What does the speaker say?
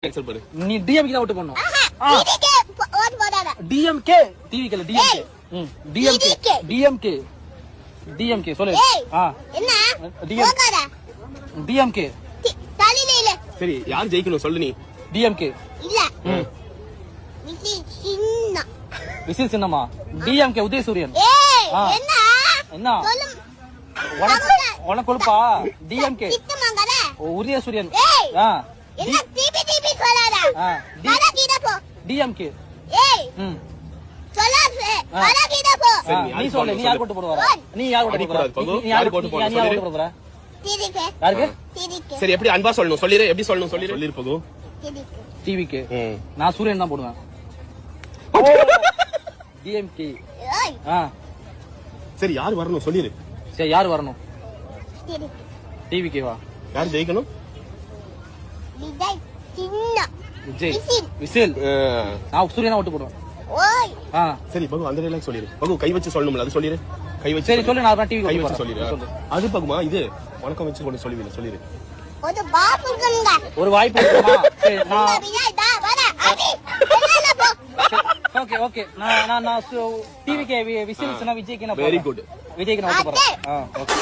நீ டிஎம்கே தான் ஓட்டு பண்ணணும். டிஎம்கே டிவிக்கல டிஎம்கே டிஎம்கே டிஎம்கே டிஎம்கே சொல்லு. என்ன டிஎம்கே சரி யார் ஜெயிக்கணும் சொல்லு நீ. டிஎம்கே இல்ல விசில் சின்னமா டிஎம்கே உதயசூரியன். என்ன என்ன உனக்கு கொழுப்பா டிஎம்கே உதயசூரியன். டிஎம்கே நீ சொல்லு. நீ யார் போட்டு போடுவாரா? நீ யார் போட்டு போடுற? சரி எப்படி அன்பா சொல்லணும் சொல்லிரு. எப்படி சொல்லணும் சொல்லிரு போகு. டிவிக்கு நான் சூரியன் தான் போடுவேன். டிஎம்கே சரி யார் வரணும் சொல்லிரு. சரி யார் வரணும்? டிவிக்கு வா. யார் ஜெயிக்கணும்? விஜய் விசில். நான் சூரியனா ஓட்டு போடுவேன். சரி பகு அந்த டைலாக் சொல்லிரு. பகு கை வச்சு சொல்லணும்ல அது சொல்லிரு. கை வச்சு சரி சொல்லு. நான் டிவி கை வச்சு சொல்லிரு. அது பகுமா இது வணக்கம் வச்சு கொண்டு சொல்லுவீங்க சொல்லிரு. ஒரு வாய்ப்பு இருக்குமா? சரி நான் ஓகே ஓகே நான் டிவிக்கு விசில் சொன்னா விஜய்க்கு நான் வெரி குட். விஜய்க்கு நான் ஓட்டு போறேன். ஓகே